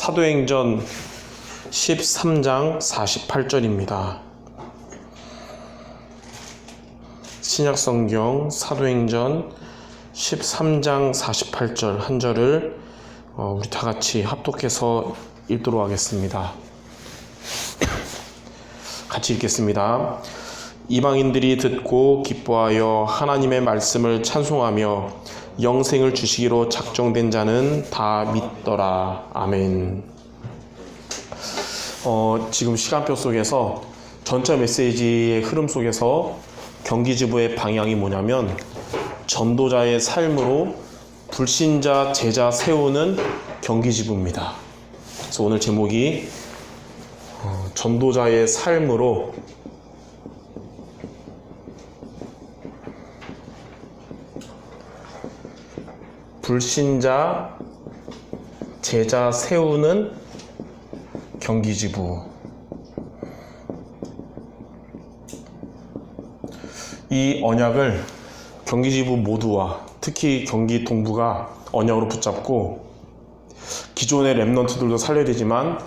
사도행전 13장 48절입니다. 신약성경 사도행전 13장 48절 한 절을 우리 다같이 합독해서 읽도록 하겠습니다. 같이 읽겠습니다. 이방인들이 듣고 기뻐하여 하나님의 말씀을 찬송하며 영생을 주시기로 작정된 자는 다 믿더라. 아멘. 지금 시간표 속에서 전체 메시지의 흐름 속에서 경기지부의 방향이 뭐냐면 전도자의 삶으로 불신자 제자 세우는 경기지부입니다. 그래서 오늘 제목이 전도자의 삶으로 불신자 제자 세우는 경기지부. 이 언약을 경기지부 모두와 특히 경기 동부가 언약으로 붙잡고 기존의 랩런트들도 살려야 되지만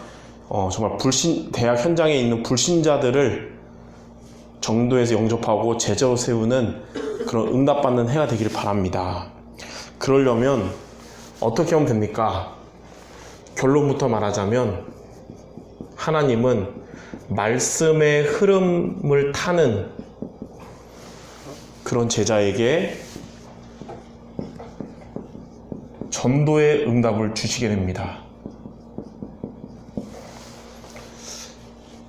정말 대학 현장에 있는 불신자들을 정도에서 영접하고 제자로 세우는 그런 응답받는 해가 되기를 바랍니다. 그러려면 어떻게 하면 됩니까? 결론부터 말하자면 하나님은 말씀의 흐름을 타는 그런 제자에게 전도의 응답을 주시게 됩니다.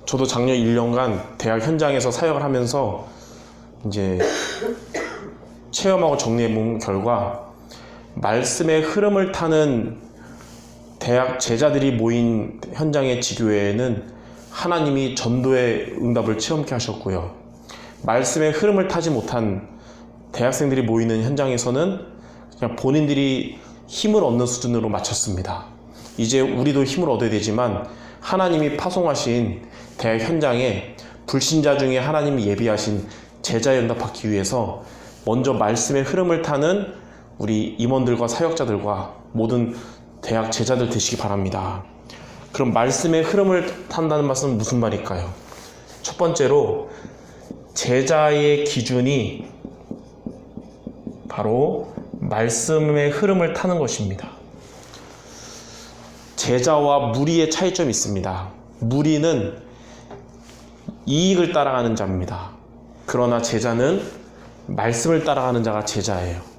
저도 작년 1년간 대학 현장에서 사역을 하면서 이제 체험하고 정리해 본 결과 말씀의 흐름을 타는 대학 제자들이 모인 현장의 지교회에는 하나님이 전도의 응답을 체험케 하셨고요. 말씀의 흐름을 타지 못한 대학생들이 모이는 현장에서는 그냥 본인들이 힘을 얻는 수준으로 마쳤습니다. 이제 우리도 힘을 얻어야 되지만 하나님이 파송하신 대학 현장에 불신자 중에 하나님이 예비하신 제자에 응답받기 위해서 먼저 말씀의 흐름을 타는 우리 임원들과 사역자들과 모든 대학 제자들 되시기 바랍니다. 그럼 말씀의 흐름을 탄다는 말씀은 무슨 말일까요? 첫 번째로 제자의 기준이 바로 말씀의 흐름을 타는 것입니다. 제자와 무리의 차이점이 있습니다. 무리는 이익을 따라가는 자입니다. 그러나 제자는 말씀을 따라가는 자가 제자예요.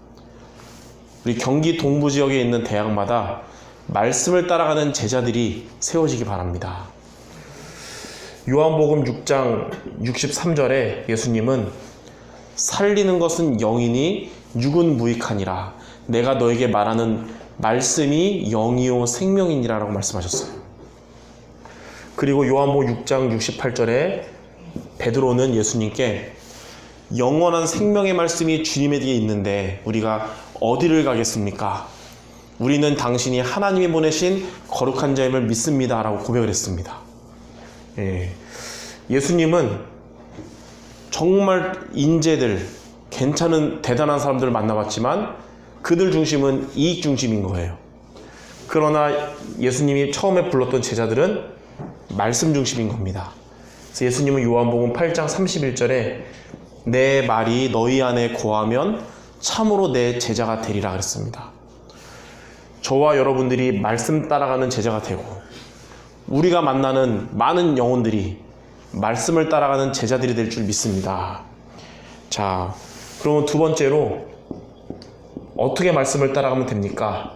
우리 경기 동부 지역에 있는 대학마다 말씀을 따라가는 제자들이 세워지기 바랍니다. 요한복음 6장 63절에 예수님은 살리는 것은 영이니 육은 무익하니라. 내가 너에게 말하는 말씀이 영이요 생명이니라 라고 말씀하셨어요. 그리고 요한복음 6장 68절에 베드로는 예수님께 영원한 생명의 말씀이 주님에게 있는데 우리가 어디를 가겠습니까? 우리는 당신이 하나님이 보내신 거룩한 자임을 믿습니다 라고 고백을 했습니다. 예수님은 정말 인재들, 괜찮은 대단한 사람들을 만나봤지만 그들 중심은 이익 중심인 거예요. 그러나 예수님이 처음에 불렀던 제자들은 말씀 중심인 겁니다. 그래서 예수님은 요한복음 8장 31절에 내 말이 너희 안에 거하면 참으로 내 제자가 되리라 그랬습니다. 저와 여러분들이 말씀 따라가는 제자가 되고 우리가 만나는 많은 영혼들이 말씀을 따라가는 제자들이 될 줄 믿습니다. 자, 그러면 두 번째로 어떻게 말씀을 따라가면 됩니까?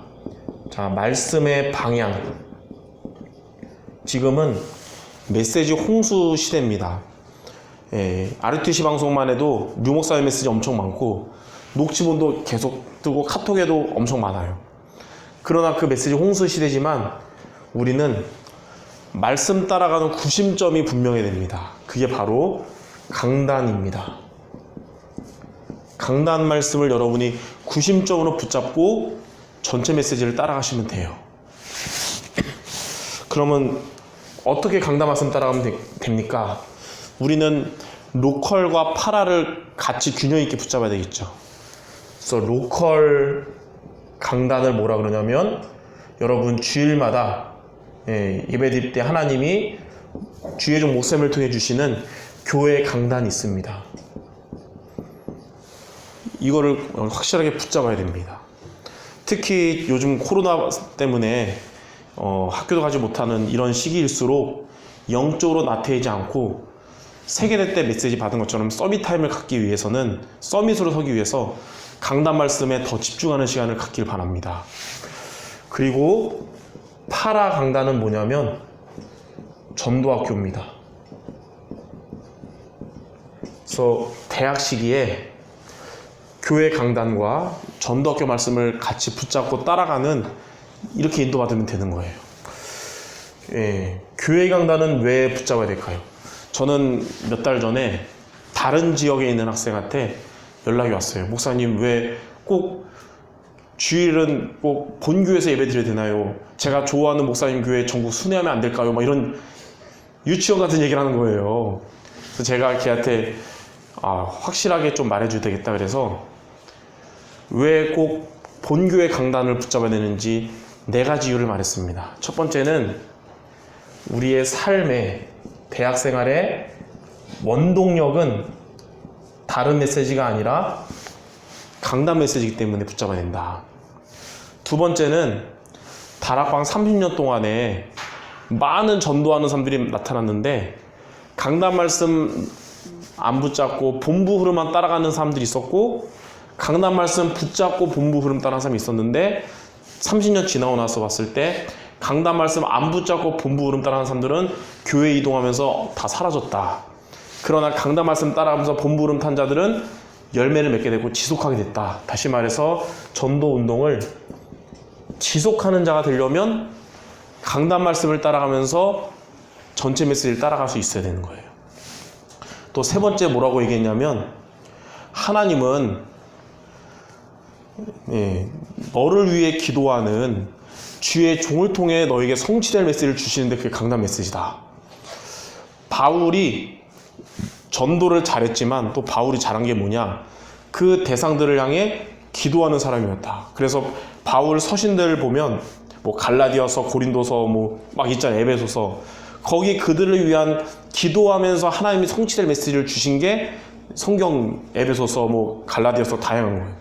자, 말씀의 방향. 지금은 메시지 홍수 시대입니다. RTC 방송만 해도 류목사의 메시지 엄청 많고 녹취본도 계속 뜨고 카톡에도 엄청 많아요. 그러나 그 메시지 홍수 시대지만 우리는 말씀 따라가는 구심점이 분명해야 됩니다. 그게 바로 강단입니다. 강단 말씀을 여러분이 구심점으로 붙잡고 전체 메시지를 따라가시면 돼요. 그러면 어떻게 강단 말씀 따라가면 됩니까? 우리는 로컬과 파라를 같이 균형 있게 붙잡아야 되겠죠. 그래서 로컬 강단을 뭐라 그러냐면 여러분 주일마다 예배드릴 때 하나님이 주의종 목사님을 통해 주시는 교회 강단이 있습니다. 이거를 확실하게 붙잡아야 됩니다. 특히 요즘 코로나 때문에 학교도 가지 못하는 이런 시기일수록 영적으로 나태하지 않고 세계대 때 메시지 받은 것처럼 서밋 타임을 갖기 위해서는 서밋으로 서기 위해서 강단 말씀에 더 집중하는 시간을 갖길 바랍니다. 그리고 파라 강단은 뭐냐면 전도학교입니다. 그래서 대학 시기에 교회 강단과 전도학교 말씀을 같이 붙잡고 따라가는, 이렇게 인도받으면 되는 거예요. 교회 강단은 왜 붙잡아야 될까요? 저는 몇 달 전에 다른 지역에 있는 학생한테 연락이 왔어요. 목사님, 왜 꼭 주일은 꼭 본교회에서 예배 드려야 되나요? 제가 좋아하는 목사님 교회 전국 순회하면 안 될까요? 막 이런 유치원 같은 얘기를 하는 거예요. 그래서 제가 걔한테 확실하게 좀 말해줘야 되겠다 그래서 왜 꼭 본교회 강단을 붙잡아야 되는지 4가지 이유를 말했습니다. 첫 번째는 우리의 삶의 대학생활의 원동력은 다른 메시지가 아니라 강단 메시지이기 때문에 붙잡아야 된다. 두 번째는 다락방 30년 동안에 많은 전도하는 사람들이 나타났는데 강단 말씀 안 붙잡고 본부 흐름만 따라가는 사람들이 있었고, 강단 말씀 붙잡고 본부 흐름 따라가는 사람이 있었는데 30년 지나고 나서 봤을 때 강단 말씀 안 붙잡고 본부 흐름 따라가는 사람들은 교회 이동하면서 다 사라졌다. 그러나 강단 말씀 따라가면서 본부 흐름 탄 자들은 열매를 맺게 되고 지속하게 됐다. 다시 말해서 전도 운동을 지속하는 자가 되려면 강단 말씀을 따라가면서 전체 메시지를 따라갈 수 있어야 되는 거예요. 또 세 번째 뭐라고 얘기했냐면, 하나님은 너를 위해 기도하는 주의 종을 통해 너에게 성취될 메시지를 주시는데 그게 강단 메시지다. 바울이 전도를 잘했지만 또 바울이 잘한 게 뭐냐, 그 대상들을 향해 기도하는 사람이었다. 그래서 바울 서신들을 보면 뭐 갈라디아서, 고린도서, 뭐 막 있잖아요. 에베소서. 거기 그들을 위한 기도하면서 하나님이 성취될 메시지를 주신 게 성경 에베소서, 뭐 갈라디아서 다양한 거예요.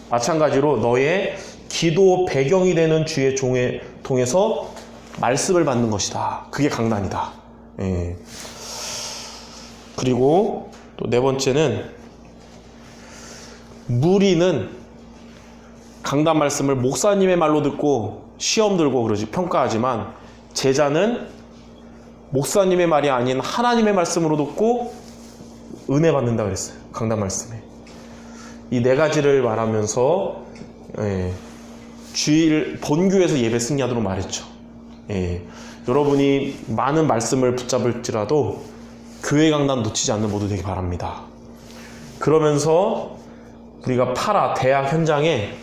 마찬가지로 너의 기도 배경이 되는 주의 종에 통해서 말씀을 받는 것이다. 그게 강단이다. 그리고 또 4번째는 무리는 강단 말씀을 목사님의 말로 듣고 시험 들고 그러지 평가하지만, 제자는 목사님의 말이 아닌 하나님의 말씀으로 듣고 은혜 받는다 그랬어요. 강단 말씀에. 이 4가지를 말하면서 주일 본교에서 예배 승리하도록 말했죠. 여러분이 많은 말씀을 붙잡을지라도 교회 강단 놓치지 않는 모두 되기 바랍니다. 그러면서 우리가 파라 대학 현장에,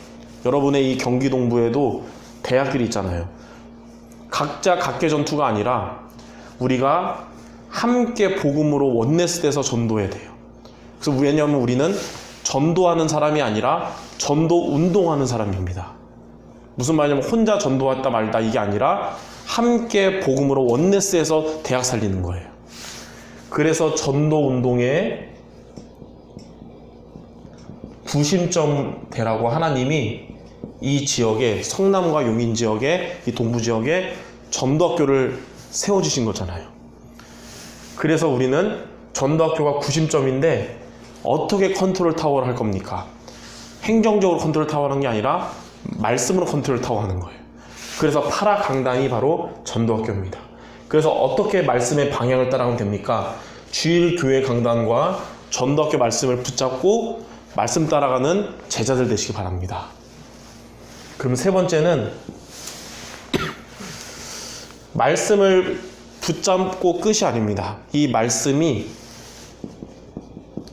여러분의 이 경기동부에도 대학들이 있잖아요. 각자 각계 전투가 아니라 우리가 함께 복음으로 원네스돼서 전도해야 돼요. 그래서 왜냐하면 우리는 전도하는 사람이 아니라 전도 운동하는 사람입니다. 무슨 말이냐면 혼자 전도했다 말다 이게 아니라 함께 복음으로 원네스해서 대학 살리는 거예요. 그래서 전도 운동의 구심점 되라고 하나님이 이 지역에, 성남과 용인 지역에, 이 동부 지역에 전도학교를 세워주신 거잖아요. 그래서 우리는 전도학교가 구심점인데 어떻게 컨트롤 타워를 할 겁니까? 행정적으로 컨트롤 타워 하는 게 아니라 말씀으로 컨트롤 타워 하는 거예요. 그래서 파라 강단이 바로 전도학교입니다. 그래서 어떻게 말씀의 방향을 따라가면 됩니까? 주일 교회 강단과 전도학교 말씀을 붙잡고 말씀 따라가는 제자들 되시기 바랍니다. 그럼 3번째는 말씀을 붙잡고 끝이 아닙니다. 이 말씀이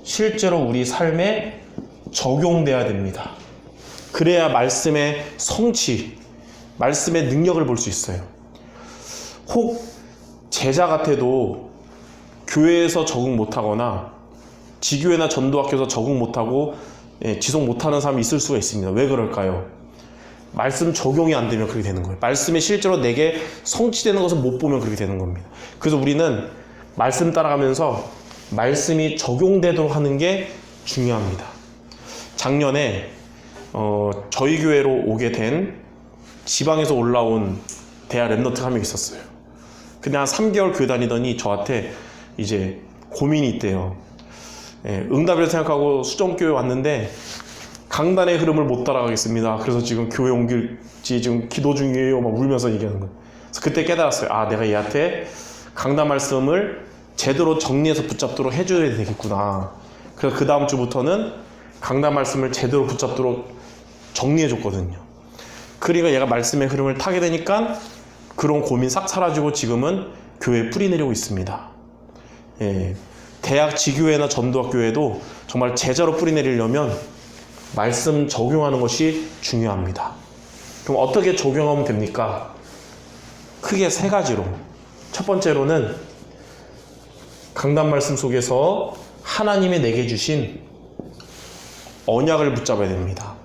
실제로 우리 삶에 적용돼야 됩니다. 그래야 말씀의 성취, 말씀의 능력을 볼 수 있어요. 혹 제자 같아도 교회에서 적응 못하거나 지교회나 전도학교에서 적응 못하고 지속 못하는 사람이 있을 수가 있습니다. 왜 그럴까요? 말씀 적용이 안 되면 그렇게 되는 거예요. 말씀이 실제로 내게 성취되는 것을 못 보면 그렇게 되는 겁니다. 그래서 우리는 말씀 따라가면서 말씀이 적용되도록 하는 게 중요합니다. 작년에 저희 교회로 오게 된 지방에서 올라온 대학 랩런트가 한 명 있었어요. 근데 한 3개월 교회 다니더니 저한테 이제 고민이 있대요. 응답이라 생각하고 수정교회 왔는데 강단의 흐름을 못 따라가겠습니다. 그래서 지금 교회 옮길지 지금 기도 중이에요. 막 울면서 얘기하는 거예요. 그래서 그때 깨달았어요. 아, 내가 얘한테 강단 말씀을 제대로 정리해서 붙잡도록 해줘야 되겠구나. 그래서 그 다음 주부터는 강단 말씀을 제대로 붙잡도록 정리해줬거든요. 그러니까 얘가 말씀의 흐름을 타게 되니까 그런 고민 싹 사라지고 지금은 교회에 뿌리 내리고 있습니다. 대학 지교회나 전도학교회도 정말 제자로 뿌리 내리려면 말씀 적용하는 것이 중요합니다. 그럼 어떻게 적용하면 됩니까? 크게 3가지로. 첫 번째로는 강단 말씀 속에서 하나님이 내게 주신 언약을 붙잡아야 됩니다.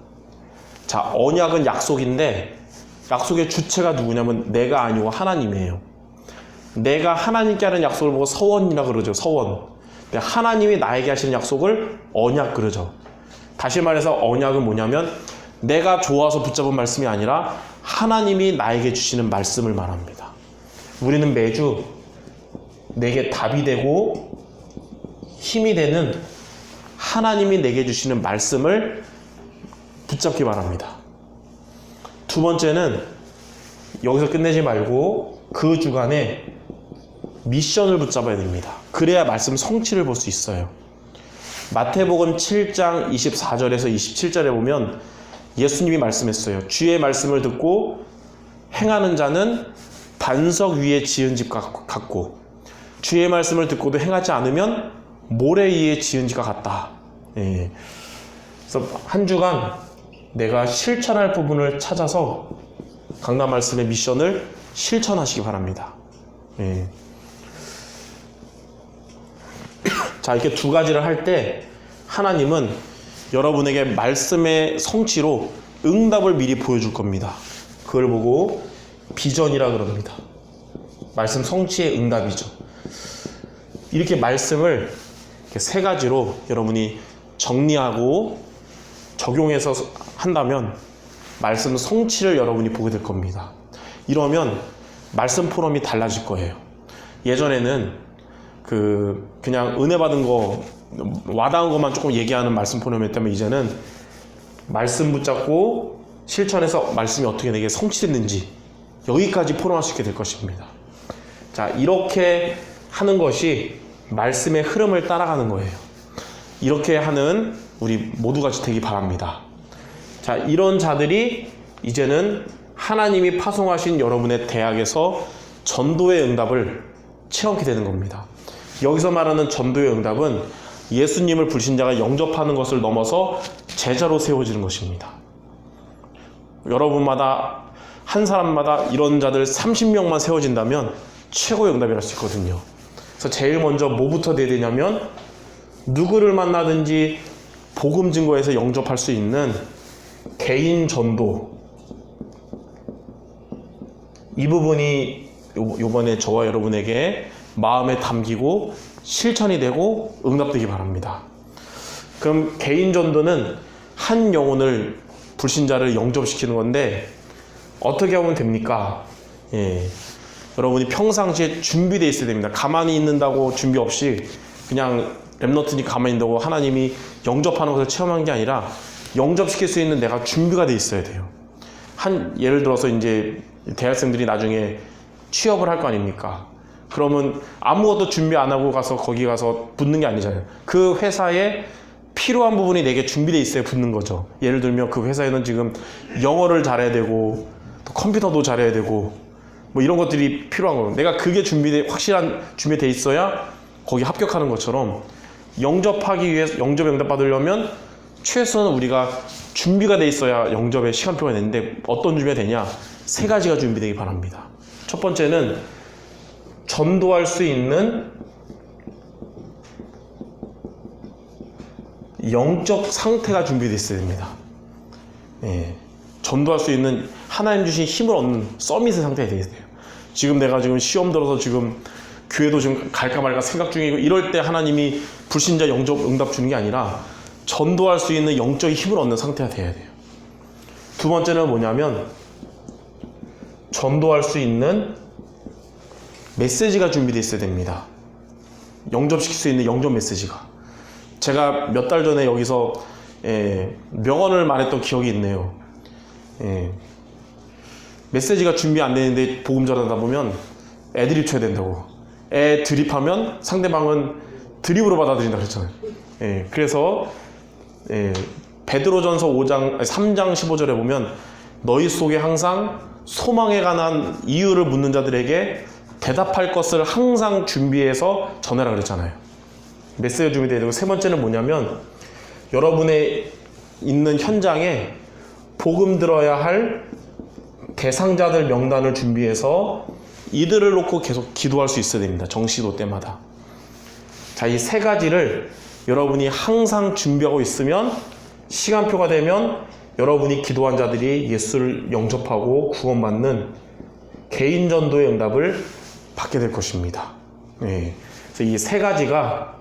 자, 언약은 약속인데 약속의 주체가 누구냐면 내가 아니고 하나님이에요. 내가 하나님께 하는 약속을 보고 서원이라 그러죠. 서원. 근데 하나님이 나에게 하시는 약속을 언약 그러죠. 다시 말해서 언약은 뭐냐면 내가 좋아서 붙잡은 말씀이 아니라 하나님이 나에게 주시는 말씀을 말합니다. 우리는 매주 내게 답이 되고 힘이 되는 하나님이 내게 주시는 말씀을 붙잡기 바랍니다. 두 번째는 여기서 끝내지 말고 그 주간에 미션을 붙잡아야 됩니다. 그래야 말씀 성취를 볼 수 있어요. 마태복음 7장 24절에서 27절에 보면 예수님이 말씀했어요. 주의 말씀을 듣고 행하는 자는 반석 위에 지은 집 같고 주의 말씀을 듣고도 행하지 않으면 모래 위에 지은 집과 같다. 그래서 한 주간 내가 실천할 부분을 찾아서 강단 말씀의 미션을 실천하시기 바랍니다. 자, 이렇게 2가지를 할 때 하나님은 여러분에게 말씀의 성취로 응답을 미리 보여줄 겁니다. 그걸 보고 비전이라 그럽니다. 말씀 성취의 응답이죠. 이렇게 말씀을 이렇게 3가지로 여러분이 정리하고 적용해서 한다면 말씀 성취를 여러분이 보게 될 겁니다. 이러면 말씀 포럼이 달라질 거예요. 예전에는 그냥 은혜 받은 거 와닿은 것만 조금 얘기하는 말씀 포럼이었다면 이제는 말씀 붙잡고 실천해서 말씀이 어떻게 내게 성취됐는지 여기까지 포럼할 수 있게 될 것입니다. 자, 이렇게 하는 것이 말씀의 흐름을 따라가는 거예요. 이렇게 하는 우리 모두같이 되기 바랍니다. 자, 이런 자들이 이제는 하나님이 파송하신 여러분의 대학에서 전도의 응답을 체험하게 되는 겁니다. 여기서 말하는 전도의 응답은 예수님을 불신자가 영접하는 것을 넘어서 제자로 세워지는 것입니다. 여러분마다 한 사람마다 이런 자들 30명만 세워진다면 최고의 응답이랄 수 있거든요. 그래서 제일 먼저 뭐부터 돼야 되냐면 누구를 만나든지 복음 증거에서 영접할 수 있는 개인 전도, 이 부분이 요번에 저와 여러분에게 마음에 담기고 실천이 되고 응답되기 바랍니다. 그럼 개인 전도는 한 영혼을 불신자를 영접시키는 건데 어떻게 하면 됩니까? 여러분이 평상시에 준비되어 있어야 됩니다. 가만히 있는다고 준비 없이 그냥 랩런트니 가만히 있는다고 하나님이 영접하는 것을 체험한 게 아니라 영접시킬 수 있는 내가 준비가 돼 있어야 돼요. 예를 들어서 이제 대학생들이 나중에 취업을 할 거 아닙니까? 그러면 아무것도 준비 안 하고 가서 거기 가서 붙는 게 아니잖아요. 그 회사에 필요한 부분이 내게 준비되어 있어야 붙는 거죠. 예를 들면 그 회사에는 지금 영어를 잘해야 되고 또 컴퓨터도 잘해야 되고 뭐 이런 것들이 필요한 거예요. 내가 그게 확실한 준비되어 있어야 거기 합격하는 것처럼 영접하기 위해서 영접 응답 받으려면 최소한 우리가 준비가 돼 있어야 영접에 시간표가 되는데 어떤 준비가 되냐? 3가지가 준비되기 바랍니다. 첫 번째는 전도할 수 있는 영적 상태가 준비되어 있어야 됩니다. 전도할 수 있는 하나님 주신 힘을 얻는 서밋의 상태가 돼야 돼요. 지금 내가 지금 시험 들어서 지금 교회도 지금 갈까 말까 생각 중이고 이럴 때 하나님이 불신자 영접 응답 주는 게 아니라 전도할 수 있는 영적인 힘을 얻는 상태가 돼야 돼요. 두 번째는 뭐냐면 전도할 수 있는 메시지가 준비되어 있어야 됩니다. 영접시킬 수 있는 영접 메시지가. 제가 몇 달 전에 여기서 명언을 말했던 기억이 있네요. 메시지가 준비 안 되는데 복음 전하다 보면 애드립 쳐야 된다고. 애 드립하면 상대방은 드립으로 받아들인다 그랬잖아요. 그래서 베드로전서 3장 15절에 보면 너희 속에 항상 소망에 관한 이유를 묻는 자들에게 대답할 것을 항상 준비해서 전해라 그랬잖아요. 메시지가 준비되어야 되고, 세 번째는 뭐냐면 여러분의 있는 현장에 복음 들어야 할 대상자들 명단을 준비해서 이들을 놓고 계속 기도할 수 있어야 됩니다. 정시도 때마다. 자, 이 세 가지를 여러분이 항상 준비하고 있으면 시간표가 되면 여러분이 기도한 자들이 예수를 영접하고 구원받는 개인 전도의 응답을 받게 될 것입니다. 그래서 이 세 가지가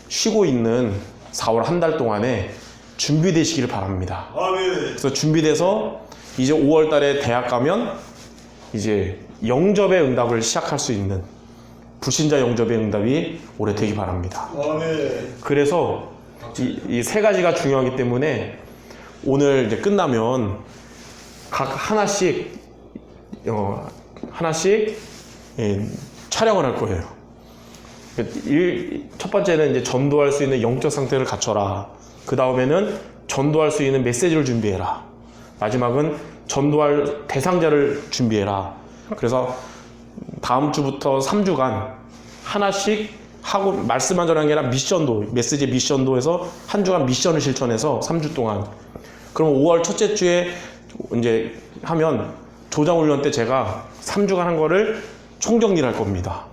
쉬고 있는 4월 한 달 동안에 준비되시기를 바랍니다. 그래서 준비돼서 이제 5월 달에 대학 가면 이제 영접의 응답을 시작할 수 있는 불신자 영접의 응답이 올해 되기 바랍니다. 그래서 이 세 가지가 중요하기 때문에 오늘 이제 끝나면 각 하나씩 촬영을 할 거예요. 첫 번째는 이제 전도할 수 있는 영적 상태를 갖춰라. 그 다음에는 전도할 수 있는 메시지를 준비해라. 마지막은 전도할 대상자를 준비해라. 그래서 다음 주부터 3주간 하나씩 하고, 말씀만 전하는 게 아니라 미션도, 메시지 미션도 해서 한 주간 미션을 실천해서 3주 동안. 그럼 5월 첫째 주에 이제 하면 조장훈련 때 제가 3주간 한 거를 총정리를 할 겁니다.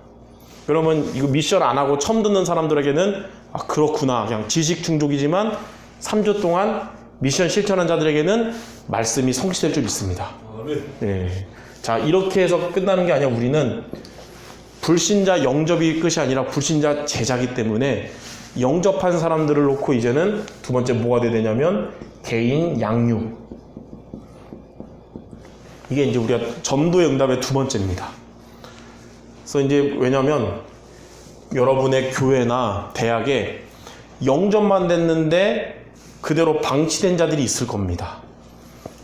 그러면 이거 미션 안 하고 처음 듣는 사람들에게는 아, 그렇구나. 그냥 지식 충족이지만 3주 동안 미션 실천한 자들에게는 말씀이 성취될 줄 믿습니다. 네. 자, 이렇게 해서 끝나는 게 아니라 우리는 불신자 영접이 끝이 아니라 불신자 제자기 때문에 영접한 사람들을 놓고 이제는 두 번째 뭐가 돼야 되냐면 개인 양육. 이게 이제 우리가 전도의 응답의 두 번째입니다. 그래서 이제 왜냐면 여러분의 교회나 대학에 영접만 됐는데 그대로 방치된 자들이 있을 겁니다.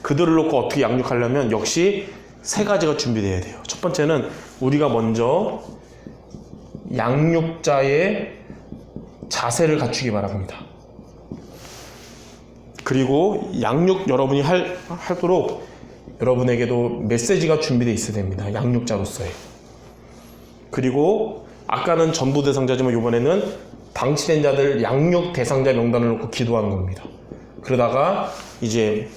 그들을 놓고 어떻게 양육하려면 역시 세 가지가 준비되어야 돼요. 첫 번째는 우리가 먼저 양육자의 자세를 갖추기 바랍니다. 그리고 양육 여러분이 하도록 여러분에게도 메시지가 준비되어 있어야 됩니다. 양육자로서의. 그리고 아까는 전도 대상자지만 이번에는 방치된 자들 양육 대상자 명단을 놓고 기도하는 겁니다. 그러다가 이제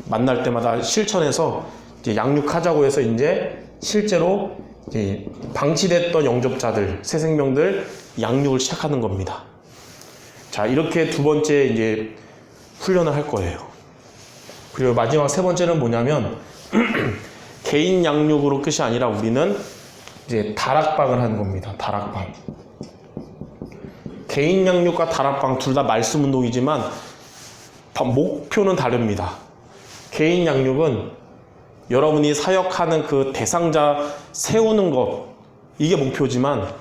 만날 때마다 실천해서 이제 양육하자고 해서 이제 실제로 이제 방치됐던 영접자들, 새 생명들 양육을 시작하는 겁니다. 자, 이렇게 두 번째 이제 훈련을 할 거예요. 그리고 마지막 세 번째는 뭐냐면 개인 양육으로 끝이 아니라 우리는 이제 다락방을 하는 겁니다. 다락방. 개인 양육과 다락방 둘 다 말씀 운동이지만 목표는 다릅니다. 개인 양육은 여러분이 사역하는 그 대상자 세우는 것, 이게 목표지만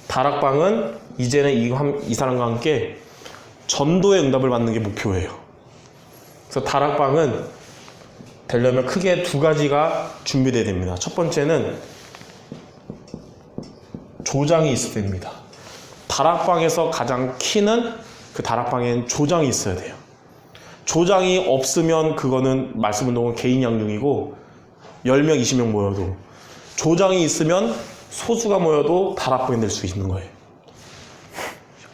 다락방은 이제는 이 사람과 함께 전도의 응답을 받는 게 목표예요. 그래서 다락방은 되려면 크게 두 가지가 준비되어야 됩니다. 첫 번째는 조장이 있어야 됩니다. 다락방에서 가장 키는 그 다락방에는 조장이 있어야 돼요. 조장이 없으면 그거는 말씀운동은 개인 양육이고 10명, 20명 모여도, 조장이 있으면 소수가 모여도 다락방이 될 수 있는 거예요.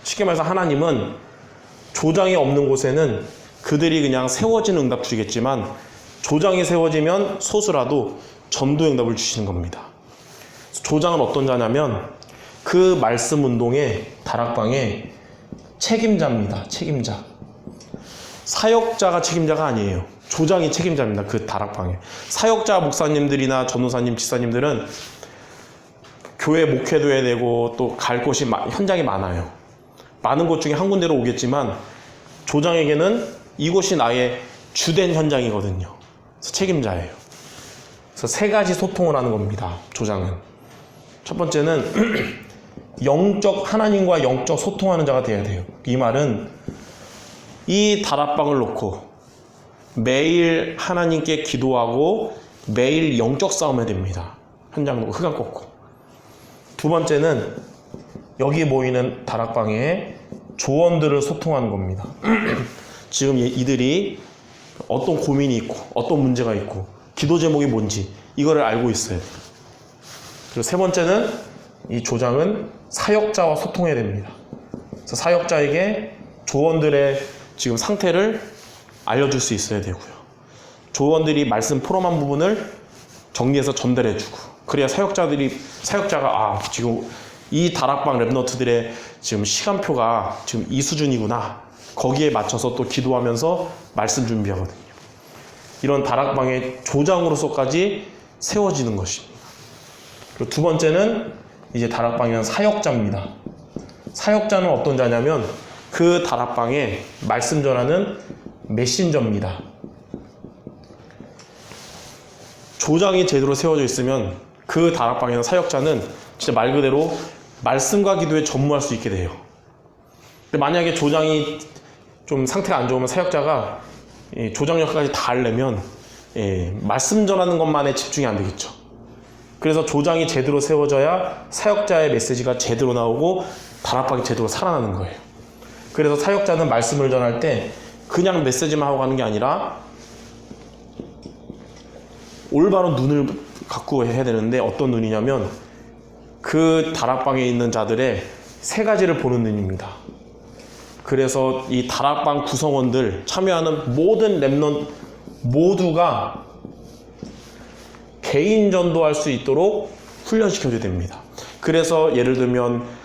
쉽게 말해서 하나님은 조장이 없는 곳에는 그들이 그냥 세워진 응답 주겠지만 조장이 세워지면 소수라도 전도 응답을 주시는 겁니다. 조장은 어떤 자냐면 그 말씀 운동의 다락방의 책임자입니다. 책임자. 사역자가 책임자가 아니에요. 조장이 책임자입니다. 그 다락방에. 사역자 목사님들이나 전도사님, 집사님들은 교회 목회도 해야 되고 또 갈 곳이 현장이 많아요. 많은 곳 중에 한 군데로 오겠지만 조장에게는 이곳이 나의 주된 현장이거든요. 그래서 책임자예요. 그래서 세 가지 소통을 하는 겁니다. 조장은. 첫 번째는 하나님과 영적 소통하는 자가 돼야 돼요. 이 말은 이 다락방을 놓고 매일 하나님께 기도하고 매일 영적 싸움해야 됩니다. 현장 놓고 흑암 꺾고. 두 번째는 여기 모이는 다락방에 조원들을 소통하는 겁니다. 지금 이들이 어떤 고민이 있고 어떤 문제가 있고 기도 제목이 뭔지 이거를 알고 있어요. 그리고 세 번째는 이 조장은 사역자와 소통해야 됩니다. 그래서 사역자에게 조원들의 지금 상태를 알려줄 수 있어야 되고요. 조원들이 말씀 포럼한 부분을 정리해서 전달해주고, 그래야 사역자가 지금 이 다락방 랩너트들의 지금 시간표가 지금 이 수준이구나, 거기에 맞춰서 또 기도하면서 말씀 준비하거든요. 이런 다락방의 조장으로서까지 세워지는 것입니다. 그리고 두 번째는 이제 다락방이란 사역자입니다. 사역자는 어떤 자냐면 그 다락방에 말씀 전하는 메신저입니다. 조장이 제대로 세워져 있으면 그 다락방에는 사역자는 진짜 말 그대로 말씀과 기도에 전무할 수 있게 돼요. 근데 만약에 조장이 좀 상태가 안 좋으면 사역자가 조장 역할까지 다 하려면 말씀 전하는 것만에 집중이 안 되겠죠. 그래서 조장이 제대로 세워져야 사역자의 메시지가 제대로 나오고 다락방이 제대로 살아나는 거예요. 그래서 사역자는 말씀을 전할 때 그냥 메시지만 하고 가는 게 아니라 올바른 눈을 갖고 해야 되는데, 어떤 눈이냐면 그 다락방에 있는 자들의 세 가지를 보는 눈입니다. 그래서 이 다락방 구성원들, 참여하는 모든 렘넌트 모두가 개인 전도할 수 있도록 훈련시켜줘야 됩니다. 그래서 예를 들면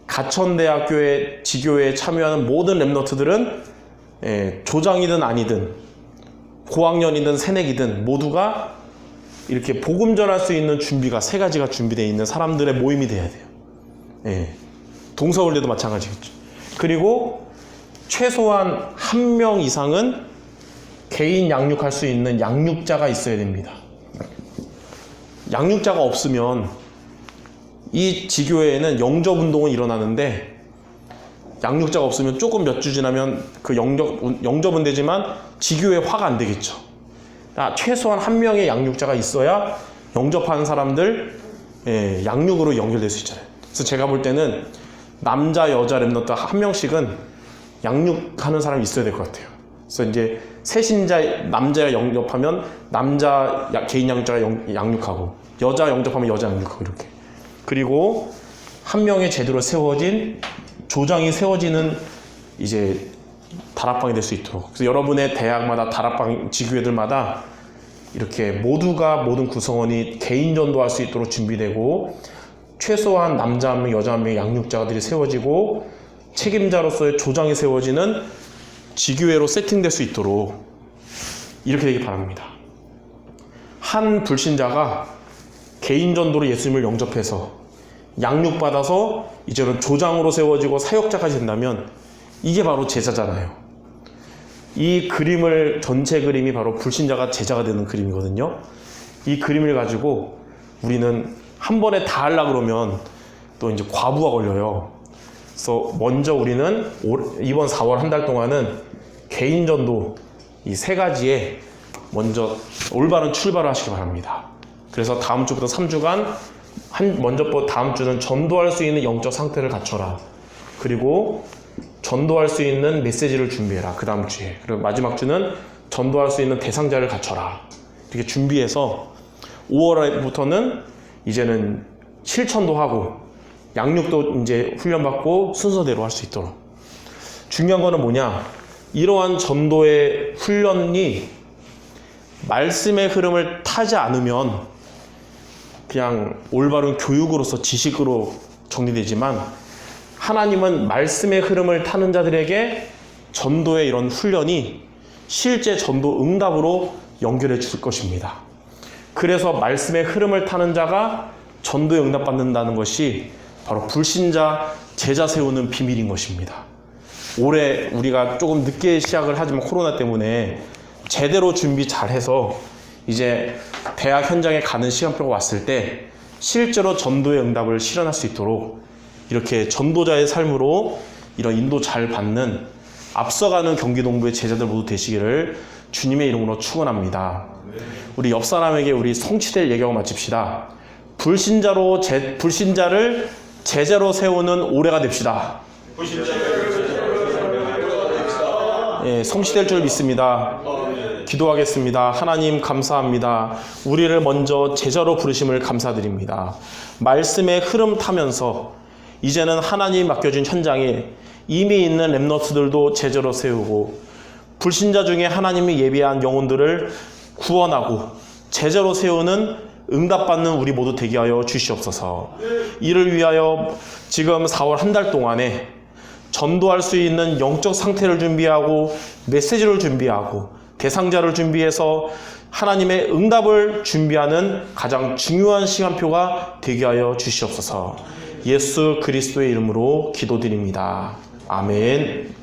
가천대학교의 지교회에 참여하는 모든 렘넌트들은 조장이든 아니든 고학년이든 새내기든 모두가 이렇게 복음 전할 수 있는 준비가 세 가지가 준비되어 있는 사람들의 모임이 돼야 돼요. 동서울대도 마찬가지겠죠. 그리고 최소한 한 명 이상은 개인 양육할 수 있는 양육자가 있어야 됩니다. 양육자가 없으면 이 지교회에는 영접운동은 일어나는데, 양육자가 없으면 조금 몇 주 지나면 그 영접은 되지만 지교회 화가 안 되겠죠. 최소한 한 명의 양육자가 있어야 영접하는 사람들 양육으로 연결될 수 있잖아요. 그래서 제가 볼 때는 남자 여자 랩너트 한 명씩은 양육하는 사람이 있어야 될 것 같아요. 그래서 이제 새신자 남자가 영접하면 남자 개인 양육자가 양육하고, 여자 영접하면 여자 양육하고, 이렇게. 그리고 한 명의 제대로 세워진 조장이 세워지는 이제 다락방이 될 수 있도록. 그래서 여러분의 대학마다 다락방 지교회들마다 이렇게 모든 구성원이 개인 전도할 수 있도록 준비되고, 최소한 남자 한 명, 여자 한 명의 양육자들이 세워지고, 책임자로서의 조장이 세워지는 지교회로 세팅될 수 있도록 이렇게 되길 바랍니다. 한 불신자가 개인 전도로 예수님을 영접해서 양육받아서 이제는 조장으로 세워지고 사역자까지 된다면 이게 바로 제자잖아요. 이 그림을, 전체 그림이 바로 불신자가 제자가 되는 그림이거든요. 이 그림을 가지고 우리는 한 번에 다 하려고 그러면 또 이제 과부하 걸려요. 그래서 먼저 우리는 이번 4월 한 달 동안은 개인 전도 이 세 가지에 먼저 올바른 출발을 하시기 바랍니다. 그래서 다음 주부터 3주간 다음 주는 전도할 수 있는 영적 상태를 갖춰라. 그리고 전도할 수 있는 메시지를 준비해라. 그 다음 주에. 그리고 마지막 주는 전도할 수 있는 대상자를 갖춰라. 이렇게 준비해서 5월부터는 이제는 실천도 하고 양육도 이제 훈련받고 순서대로 할 수 있도록. 중요한 거는 뭐냐? 이러한 전도의 훈련이 말씀의 흐름을 타지 않으면 그냥 올바른 교육으로서 지식으로 정리되지만, 하나님은 말씀의 흐름을 타는 자들에게 전도의 이런 훈련이 실제 전도 응답으로 연결해 줄 것입니다. 그래서 말씀의 흐름을 타는 자가 전도에 응답받는다는 것이 바로 불신자 제자 세우는 비밀인 것입니다. 올해 우리가 조금 늦게 시작을 하지만 코로나 때문에 제대로 준비 잘해서 이제 대학 현장에 가는 시간표가 왔을 때 실제로 전도의 응답을 실현할 수 있도록 이렇게 전도자의 삶으로 이런 인도 잘 받는 앞서가는 경기동부의 제자들 모두 되시기를 주님의 이름으로 축원합니다. 우리 옆 사람에게 우리 성취될 얘기하고 마칩시다. 불신자를 제자로 세우는 올해가 됩시다. 예, 성취될 줄 믿습니다. 기도하겠습니다. 하나님 감사합니다. 우리를 먼저 제자로 부르심을 감사드립니다. 말씀의 흐름 타면서 이제는 하나님 맡겨준 현장에 이미 있는 렘넌트들도 제자로 세우고 불신자 중에 하나님이 예비한 영혼들을 구원하고 제자로 세우는 응답받는 우리 모두 되게 하여 주시옵소서. 이를 위하여 지금 4월 한 달 동안에 전도할 수 있는 영적 상태를 준비하고 메시지를 준비하고 대상자를 준비해서 하나님의 응답을 준비하는 가장 중요한 시간표가 되게 하여 주시옵소서. 예수 그리스도의 이름으로 기도드립니다. 아멘.